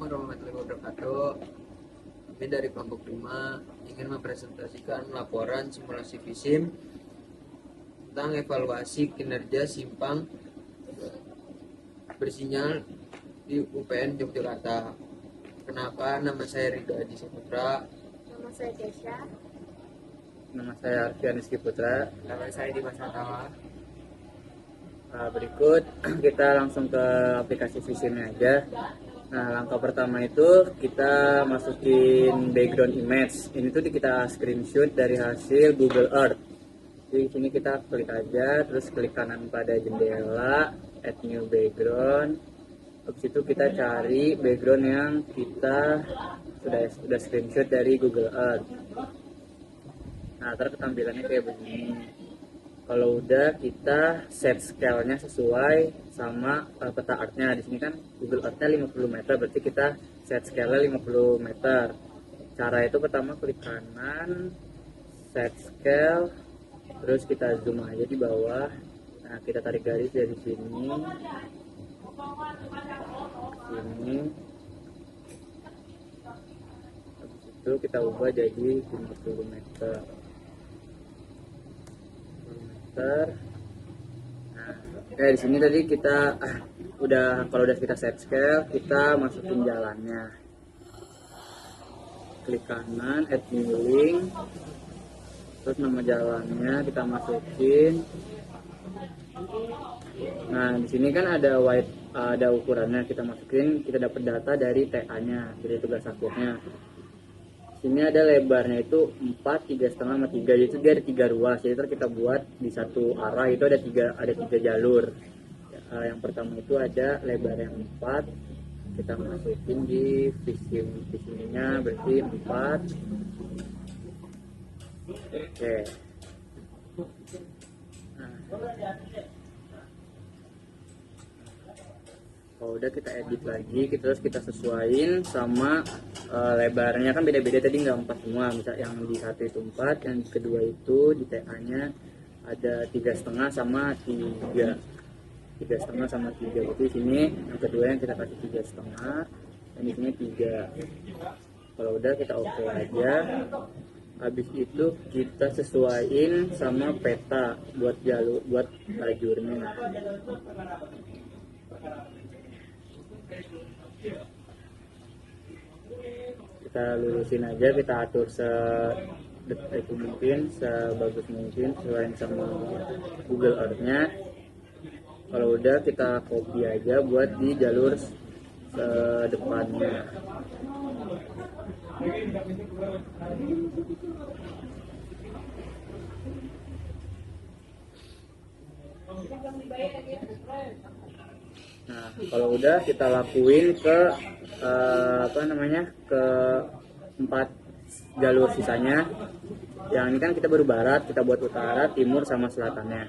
Assalamualaikum warahmatullahi wabarakatuh. Kami dari kelompok 5 ingin mempresentasikan laporan simulasi VISIM tentang evaluasi kinerja simpang bersinyal di UPN Yogyakarta. Kenapa? Nama saya Ridho Aji Saputra. Nama saya Kesha. Nama saya Arfian Rizky Putra. Nama saya Dimas Atawa. Berikut kita langsung ke aplikasi VISIM-nya aja. Nah, langkah pertama itu kita masukin background image. Ini tuh kita screenshot dari hasil Google Earth. Di sini kita klik aja, terus klik kanan pada jendela, add new background. Habis itu kita cari background yang kita sudah screenshot dari Google Earth. Nah, ntar tampilannya kayak begini. Kalau udah kita set scale-nya sesuai sama peta artnya. Di sini kan Google Earth-nya 50 meter, berarti kita set scale-nya 50 meter. Cara itu pertama klik kanan, set scale, terus kita zoom aja di bawah. Nah, kita tarik garis dari sini, sini. Habis itu kita ubah jadi 50 meter. Nah, di sini tadi kita kalau udah kita set scale, kita masukin jalannya. Klik kanan, add new link, terus nama jalannya kita masukin. Nah, di sini kan ada ukurannya, kita masukin, kita dapat data dari TA-nya, dari tugas akhirnya. Sini ada lebarnya itu 4, 3,5 sama 3, itu dia ada 3 ruas. Jadi kita buat di satu arah itu ada tiga jalur. Yang pertama itu ada lebar yang 4, kita masukin di visinya berarti 4. Oke. Nah, kalau udah kita edit lagi, terus kita sesuaiin sama lebarnya, kan beda-beda tadi, nggak 4 semua. Misal yang di satu itu 4, yang kedua itu di TA-nya ada 3,5 sama 3, 3,5 sama 3. Jadi di sini yang kedua yang kita kasih 3,5, dan di sini 3. Kalau udah kita oke aja. Habis itu kita sesuaiin sama peta buat lajurnya. Kita lurusin aja, kita atur sedetik mungkin, sebagus mungkin sesuai sama Google Earth-nya. Kalau udah kita copy aja buat di jalur depannya. Nah, kalau udah kita lakuin ke ke 4 jalur sisanya. Yang ini kan kita baru barat, kita buat utara, timur sama selatannya.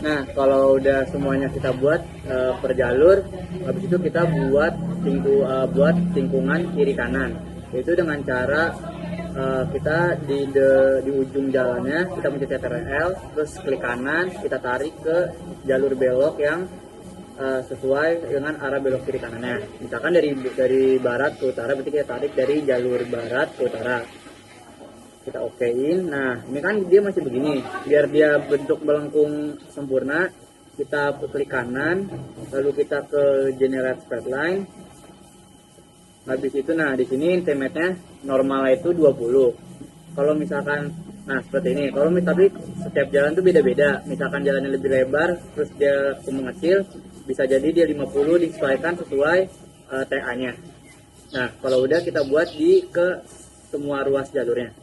Nah, kalau udah semuanya kita buat per jalur, habis itu kita buat tingkungan kiri kanan. Itu dengan cara kita di ujung jalannya kita mencet CTRL, terus klik kanan, kita tarik ke jalur belok yang sesuai dengan arah belok kiri kanannya. Misalkan dari barat ke utara, berarti kita tarik dari jalur barat ke utara. Kita okein. Nah, ini kan dia masih begini. Biar dia bentuk melengkung sempurna, kita klik kanan, lalu kita ke generate straight line. Habis itu, nah di sini template-nya normalnya itu 20. Kalau misalkan, nah seperti ini. Kalau tapi setiap jalan tuh beda-beda. Misalkan jalannya lebih lebar, terus dia mengecil, bisa jadi dia 50 disesuaikan sesuai TA-nya. Nah, kalau udah kita buat ke semua ruas jalurnya.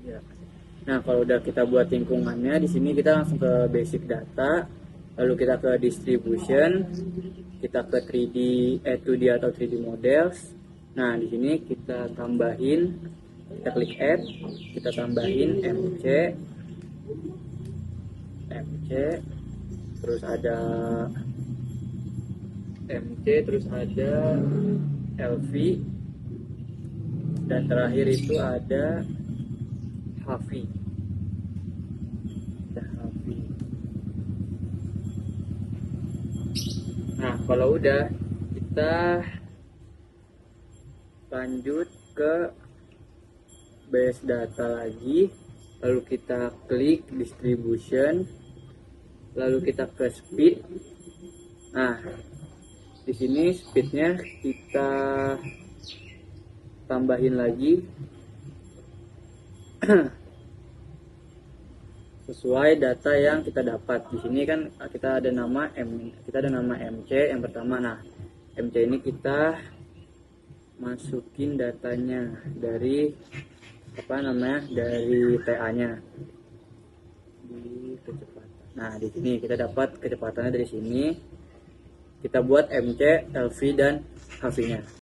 Ya. Nah, kalau udah kita buat lingkungannya, di sini kita langsung ke basic data, lalu kita ke distribution, kita ke 3D, 2D atau 3D models. Nah, di sini kita tambahin, kita klik add, kita tambahin MC, terus ada LV, dan terakhir itu ada Hafi. Nah, kalau udah kita lanjut ke base data lagi, lalu kita klik distribution, lalu kita ke speed. Nah, di sini speednya kita tambahin lagi sesuai data yang kita dapat. Di sini kan kita ada nama MC yang pertama. Nah, MC ini kita masukin datanya dari dari TA-nya di kecepatan. Nah, di sini kita dapat kecepatannya dari sini. Kita buat MC, LV dan HV-nya.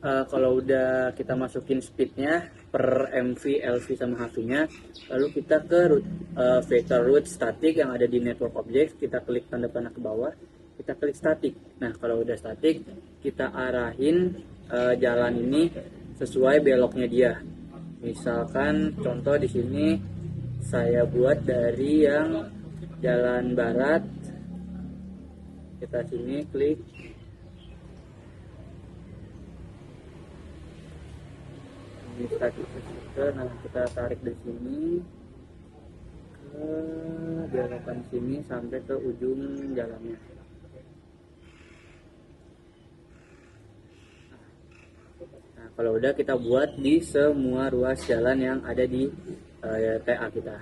Kalau udah kita masukin speednya per MV, LV sama HV-nya, lalu kita ke vector root static yang ada di network object, kita klik tanda panah ke bawah, kita klik static. Nah, kalau udah static, kita arahin jalan ini sesuai beloknya dia. Misalkan contoh di sini saya buat dari yang jalan barat, kita sini klik, bisa nah kita tarik di sini ke belokan sini sampai ke ujung jalannya. Nah, kalau udah kita buat di semua ruas jalan yang ada di TA kita.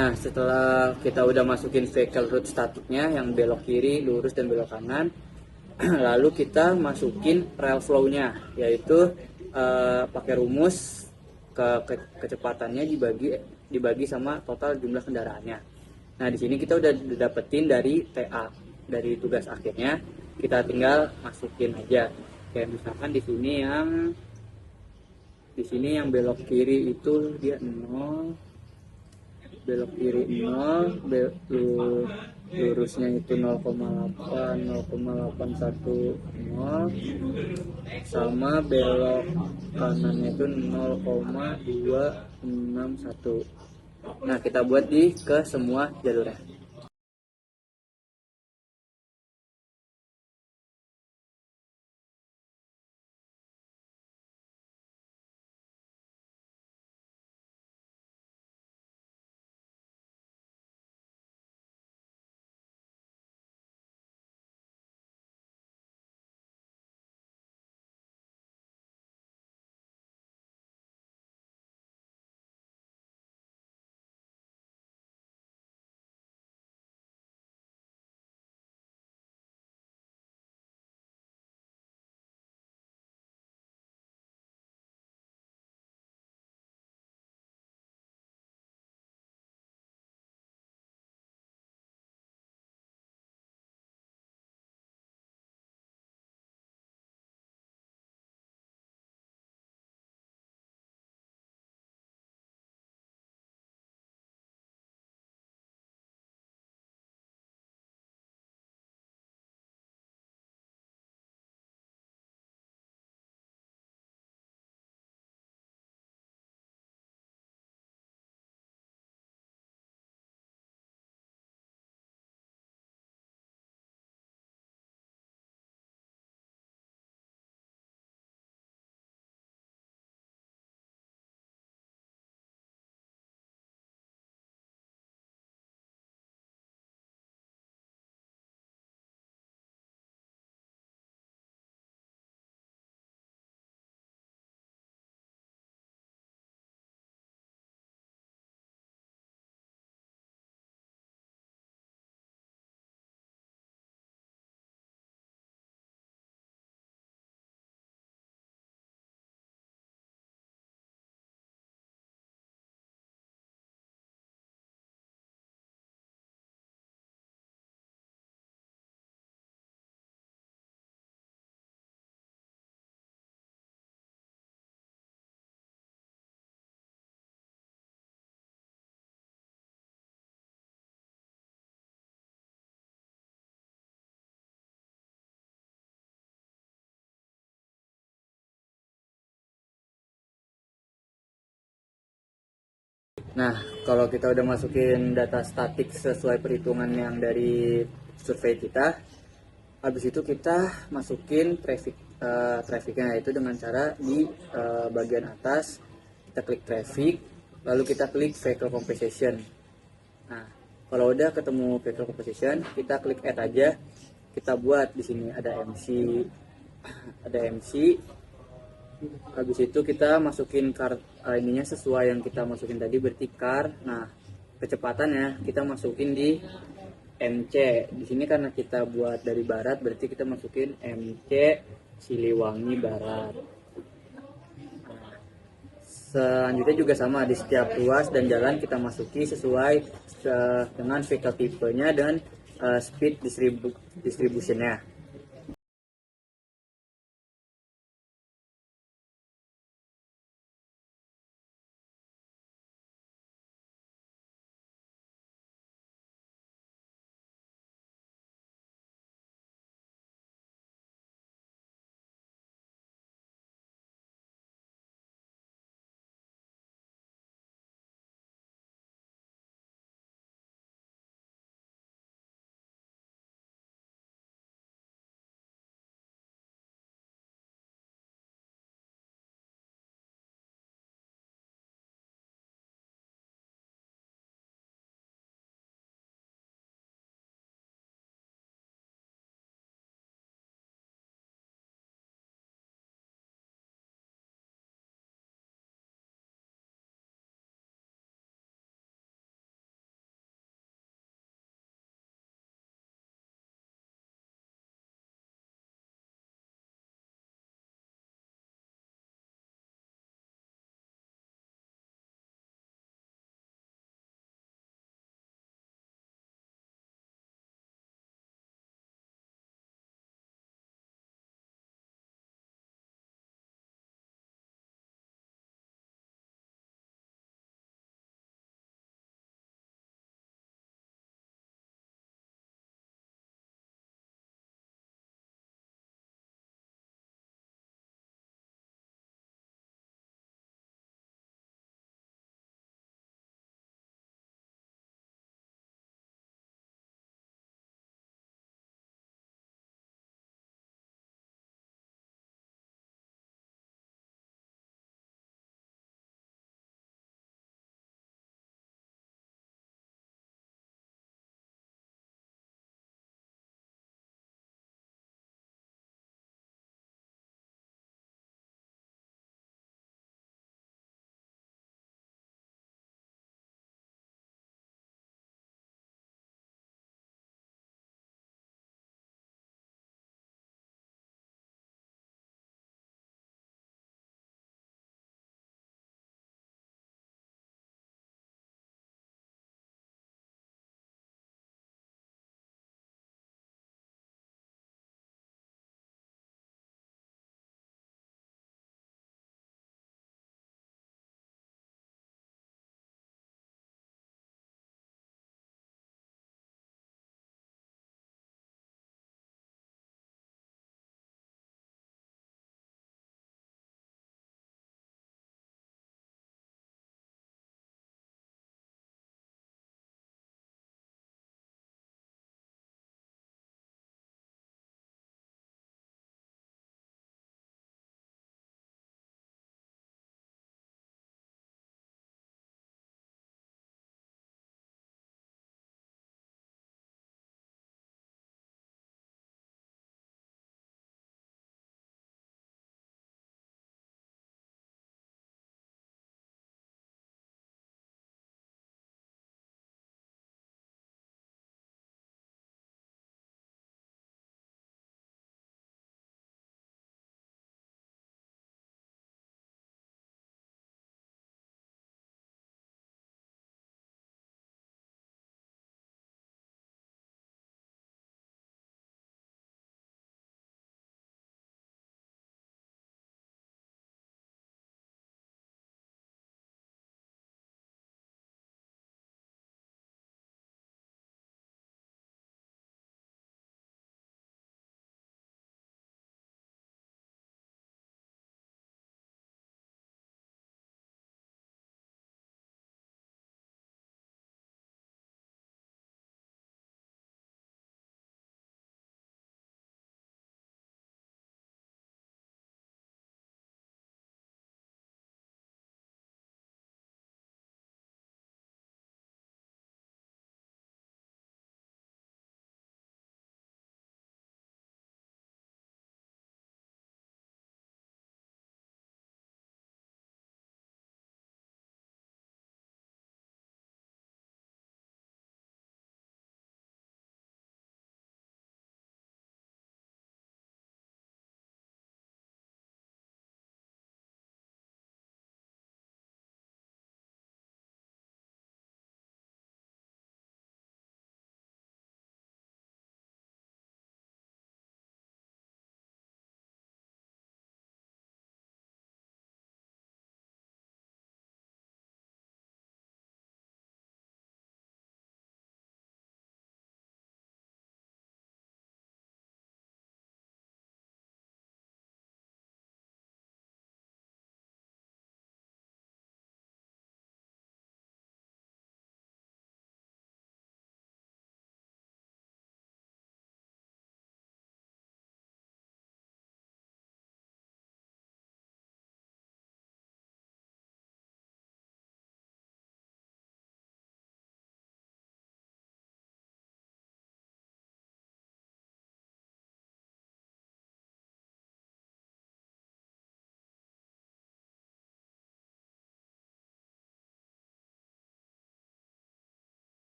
Nah, setelah kita udah masukin vehicle route statiknya yang belok kiri, lurus, dan belok kanan, lalu kita masukin rail flow-nya, yaitu pakai rumus kecepatannya dibagi sama total jumlah kendaraannya. Nah, di sini kita udah dapetin dari TA, dari tugas akhirnya, kita tinggal masukin aja. Kayak misalkan di sini yang belok kiri itu dia 0, belok kiri 0, lurusnya itu 0,8, 0,810, sama belok kanannya itu 0,261. Nah, kita buat ke semua jalurnya. Nah, kalau kita udah masukin data statik sesuai perhitungan yang dari survei kita, habis itu kita masukin trafficnya, itu dengan cara di bagian atas kita klik traffic, lalu kita klik vehicle composition. Nah, kalau udah ketemu vehicle composition, kita klik add aja. Kita buat di sini ada MC. Habis itu kita masukin ininya sesuai yang kita masukin tadi, berarti car. Nah, kecepatannya kita masukin di MC. Di sini karena kita buat dari barat, berarti kita masukin MC Siliwangi Barat. Nah, selanjutnya juga sama, di setiap ruas dan jalan kita masuki sesuai dengan vehicle tipenya dan speed distributionnya.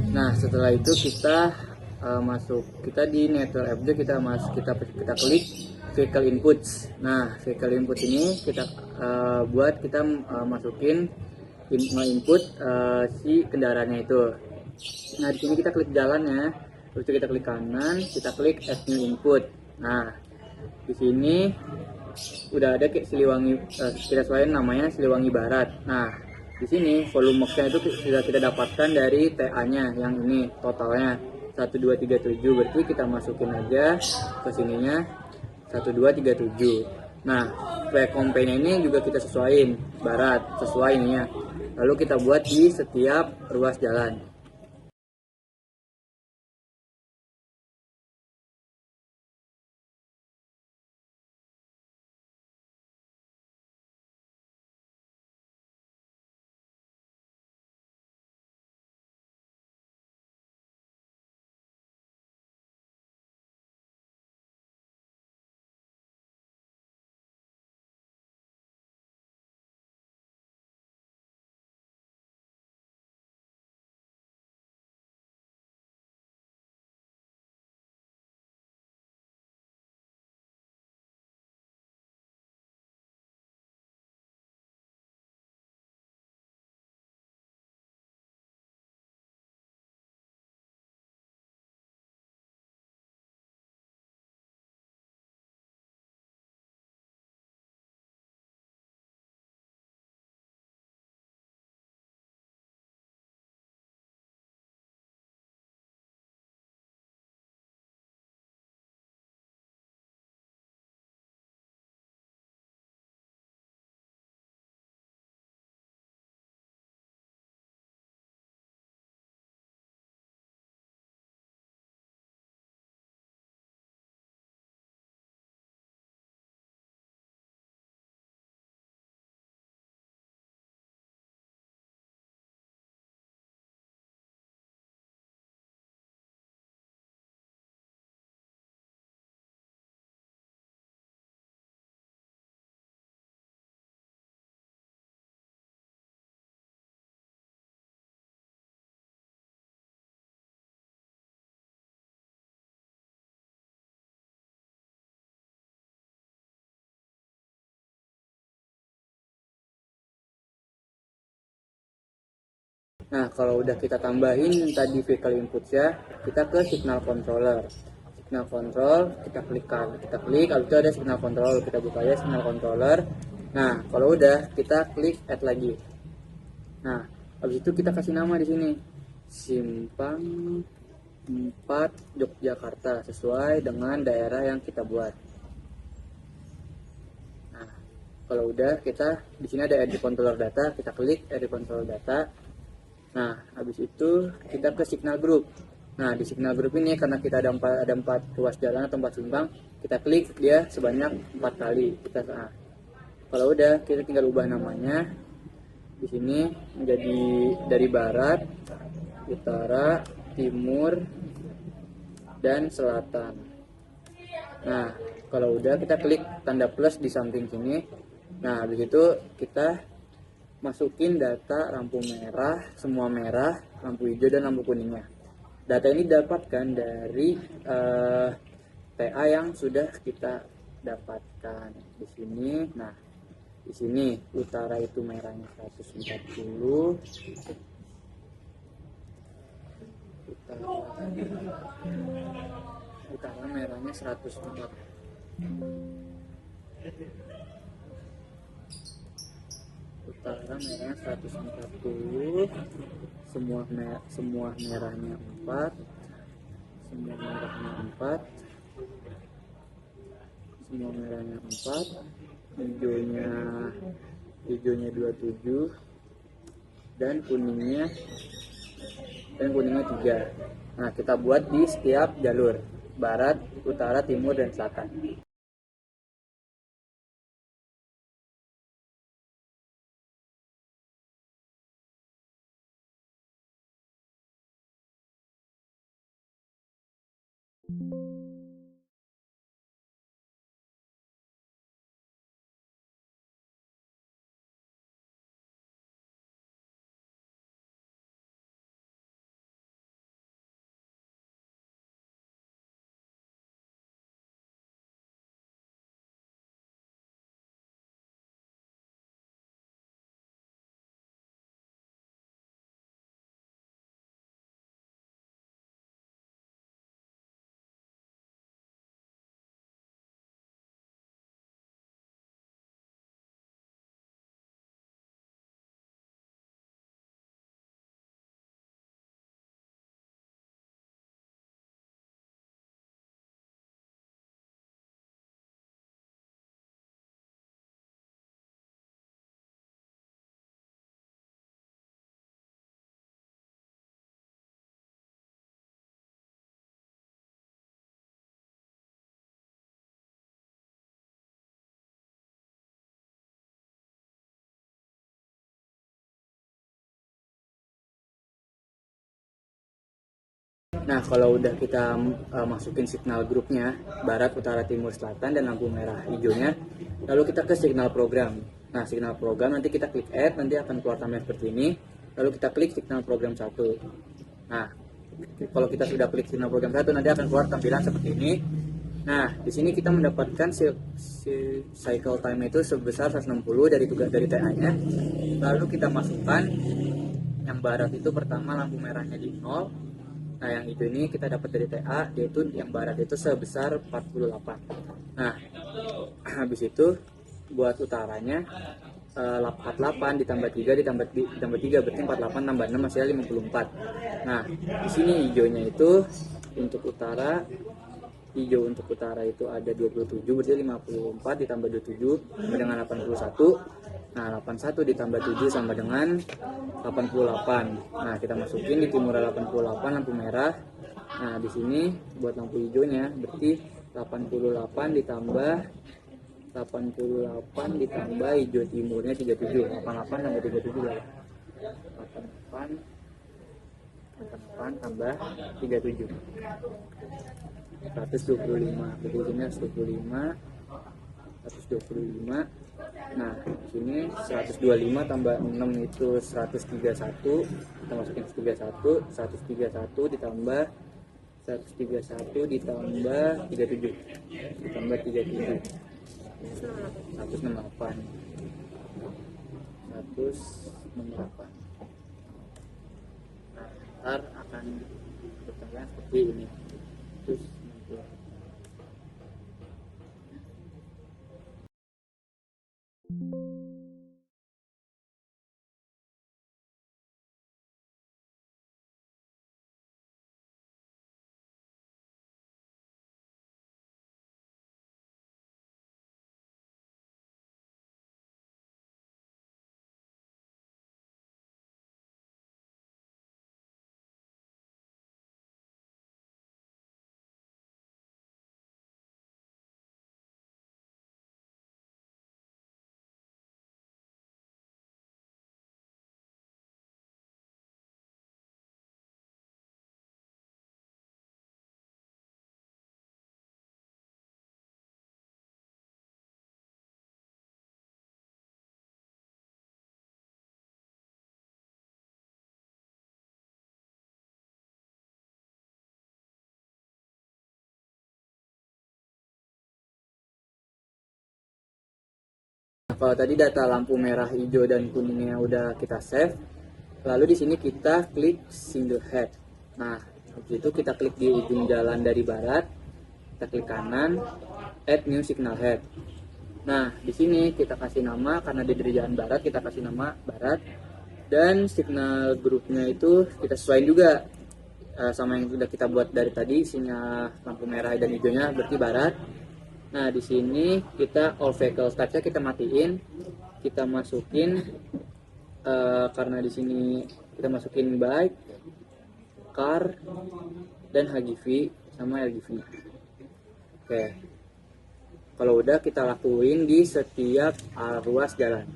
Nah, setelah itu kita masuk, kita di network object, kita klik vehicle inputs. Nah, vehicle input ini kita buat kita masukin input si kendaraannya itu. Nah, di sini kita klik jalannya, terus kita klik kanan, kita klik add new input. Nah, di sini udah ada kayak Siliwangi, kita sesuaikan namanya Siliwangi Barat. Nah, di sini volume box-nya itu sudah kita dapatkan dari TA-nya yang ini totalnya 1237, berarti kita masukin aja ke sininya 1237. Nah, pre-campaign ini juga kita sesuaiin barat sesuai ininya. Lalu kita buat di setiap ruas jalan. Nah, kalau udah kita tambahin tadi vehicle input ya, kita ke signal controller. Signal control kita klik, lalu itu ada signal control, kita buka ya signal controller. Nah, kalau udah kita klik add lagi. Nah, habis itu kita kasih nama di sini, Simpang 4 Yogyakarta, sesuai dengan daerah yang kita buat. Nah, kalau udah, kita di sini ada edit controller data, kita klik edit controller data. Nah, habis itu kita ke signal group. Nah, di signal group ini karena kita ada 4 ruas jalan atau 4 simpang, kita klik dia sebanyak 4 kali. Kalau udah, kita tinggal ubah namanya Di sini menjadi dari barat, utara, timur, dan selatan. Nah, kalau udah kita klik tanda plus di samping sini. Nah, habis itu kita masukin data lampu merah, semua merah, lampu hijau, dan lampu kuningnya. Data ini didapatkan dari TA yang sudah kita dapatkan di sini. Nah, di sini utara itu merahnya 140, utara merahnya 140, utara merahnya 140, semua merahnya 4, semua merahnya 4, semua merahnya 4, hijaunya 27, dan kuningnya 3. Nah, kita buat di setiap jalur barat, utara, timur, dan selatan. Nah, kalau udah kita masukin signal grupnya, barat, utara, timur, selatan, dan lampu merah hijaunya, lalu kita ke signal program. Nah, signal program nanti kita klik add, nanti akan keluar tampilan seperti ini. Lalu kita klik signal program 1. Nah, kalau kita sudah klik signal program 1, nanti akan keluar tampilan seperti ini. Nah, di sini kita mendapatkan cycle time itu sebesar 160 dari TA-nya. Lalu kita masukkan yang barat itu pertama lampu merahnya di 0. Nah, yang itu ini kita dapat dari TA, yaitu yang barat itu sebesar 48. Nah, habis itu buat utaranya 48 ditambah 3 ditambah 3 berarti 48 tambah 6 masih 54. Nah, di sini hijaunya itu untuk utara, hijau untuk utara itu ada 27 berarti 54 ditambah 27 sama dengan 81. Nah, 81 ditambah 7 sama dengan 88. Nah, kita masukin di timur 88 lampu merah. Nah, di sini buat lampu hijaunya berarti 88 ditambah hijau timurnya 37. 88 tambah 37 berapa? 88 tambah 37. 125. Berarti di sini 125. Nah, di sini 125 tambah 6 itu 131. Kita masukin 131 ditambah 137 ditambah 37. 168. 168. Nah, ntar akan bertambah seperti ini. Terus kalau tadi data lampu merah, hijau, dan kuningnya udah kita save, lalu di sini kita klik single head. Nah, habis itu kita klik di ujung jalan dari barat, kita klik kanan, add new signal head. Nah, di sini kita kasih nama, karena dia dari jalan barat, kita kasih nama barat, dan signal grupnya itu kita sesuaiin juga sama yang sudah kita buat dari tadi, sinyal lampu merah dan hijaunya berarti barat. Nah, di sini kita all vehicle type-nya kita matiin, kita masukin karena di sini kita masukin bike, car, dan HGV sama LGV. Oke. Kalau udah kita lakuin di setiap ruas jalan.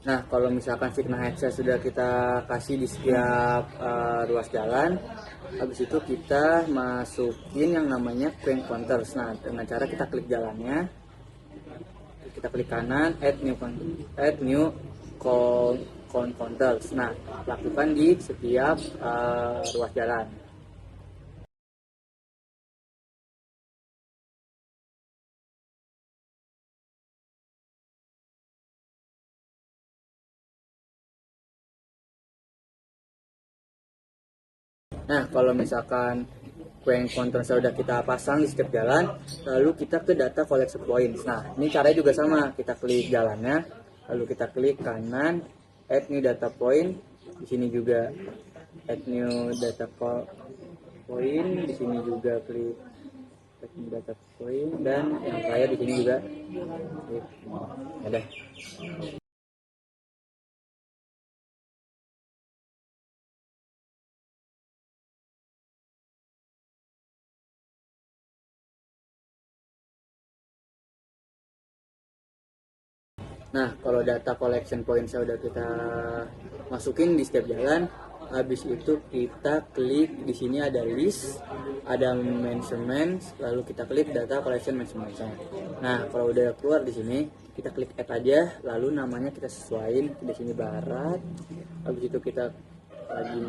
Nah, kalau misalkan signal headset sudah kita kasih di setiap ruas jalan, habis itu kita masukin yang namanya Queen Counters. Nah, dengan cara kita klik jalannya, kita klik kanan, add new counters. Nah, lakukan di setiap ruas jalan. Nah, kalau misalkan queen control sudah kita pasang di setiap jalan, lalu kita ke data collection points. Nah, ini caranya juga sama. Kita klik jalannya, lalu kita klik kanan, add new data point. Di sini juga add new data point. Di sini juga klik add new data point, dan yang terakhir di sini juga klik. Ada. Nah, kalau data collection point sudah kita masukin di setiap jalan, habis itu kita klik di sini ada list, ada measurements, lalu kita klik data collection measurements. Nah, kalau udah keluar di sini, kita klik add aja, lalu namanya kita sesuaiin di sini barat, habis itu kita lagi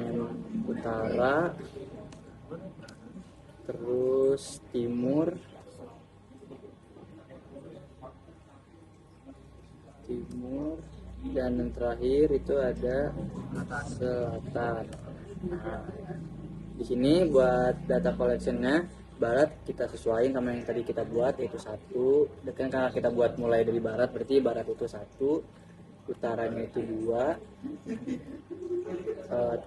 utara, terus timur, dan yang terakhir itu ada selatan. Nah, di sini buat data collectionnya barat kita sesuaiin sama yang tadi kita buat, yaitu 1. Dan karena kita buat mulai dari barat, berarti barat itu 1, utaranya itu 2,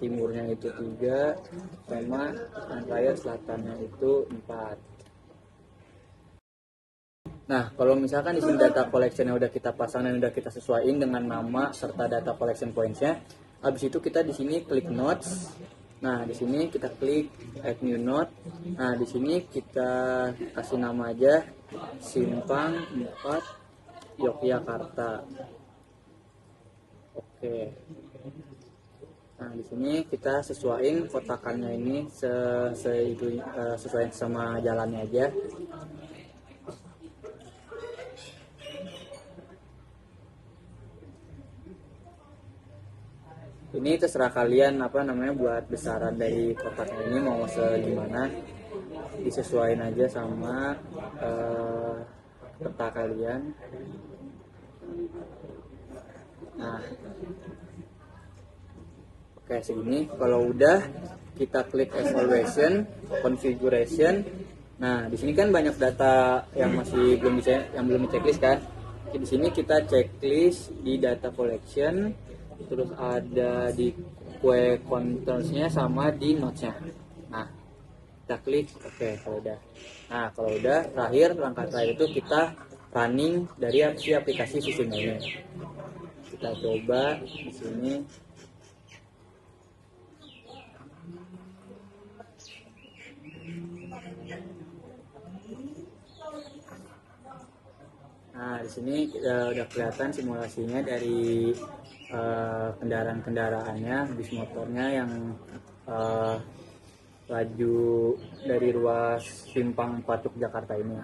timurnya itu 3, sama yang terakhir selatannya itu 4. Nah, kalau misalkan di sini data collectionnya udah kita pasang dan udah kita sesuaiin dengan nama serta data collection points-nya, habis itu kita di sini klik notes. Nah, di sini kita klik add new note. Nah, di sini kita kasih nama aja Simpang 4 Yogyakarta. Oke. Nah, di sini kita sesuaiin kotakannya ini sesuai sama jalannya aja. Ini terserah kalian buat besaran dari kotaknya ini mau segimana, disesuaikan aja sama peta kalian. Nah, oke, segini. Kalau udah, kita klik evaluation, configuration. Nah, di sini kan banyak data yang masih belum di checklist kan. Di sini kita checklist di data collection, terus ada di kue controls-nya sama di notes-nya. Nah, kita klik oke kalau udah. Nah, kalau udah, langkah terakhir itu kita running dari aplikasi Visim ini. Kita coba di sini. Nah, di sini udah kelihatan simulasinya dari kendaraan-kendaraannya, bis motornya yang laju dari ruas Simpang 4 Jakarta ini.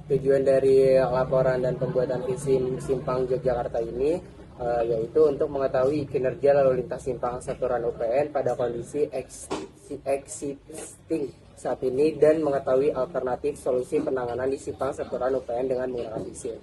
Tujuan dari laporan dan pembuatan Visim Simpang Yogyakarta ini yaitu untuk mengetahui kinerja lalu lintas simpang saturan UPN pada kondisi existing saat ini dan mengetahui alternatif solusi penanganan di simpang saturan UPN dengan menggunakan Visim.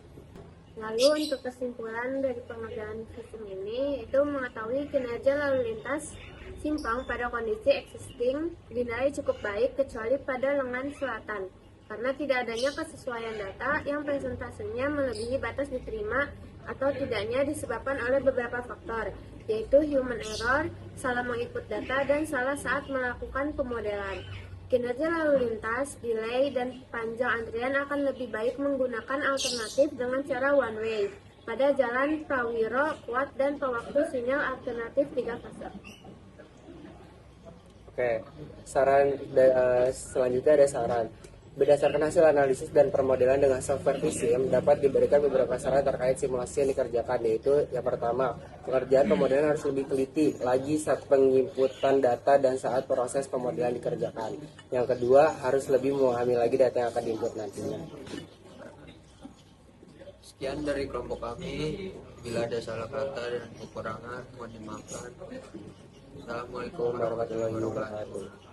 Lalu untuk kesimpulan dari pengerjaan Visim ini itu mengetahui kinerja lalu lintas simpang pada kondisi existing dinilai cukup baik kecuali pada lengan selatan karena tidak adanya kesesuaian data yang presentasenya melebihi batas diterima atau tidaknya disebabkan oleh beberapa faktor, yaitu human error, salah menginput data, dan salah saat melakukan pemodelan. Kinerja lalu lintas, delay, dan panjang antrian akan lebih baik menggunakan alternatif dengan cara one way pada jalan Prawiro, Kuat, dan pewaktu sinyal alternatif 3 fase. Oke, selanjutnya ada saran. Berdasarkan hasil analisis dan permodelan dengan software Visim, dapat diberikan beberapa saran terkait simulasi yang dikerjakan, yaitu yang pertama, pengerjaan pemodelan harus lebih teliti lagi saat penginputan data dan saat proses pemodelan dikerjakan. Yang kedua, harus lebih memahami lagi data yang akan diinput nantinya. Sekian dari kelompok kami. Bila ada salah kata dan kekurangan, mohon dimaafkan. Assalamualaikum warahmatullahi wabarakatuh.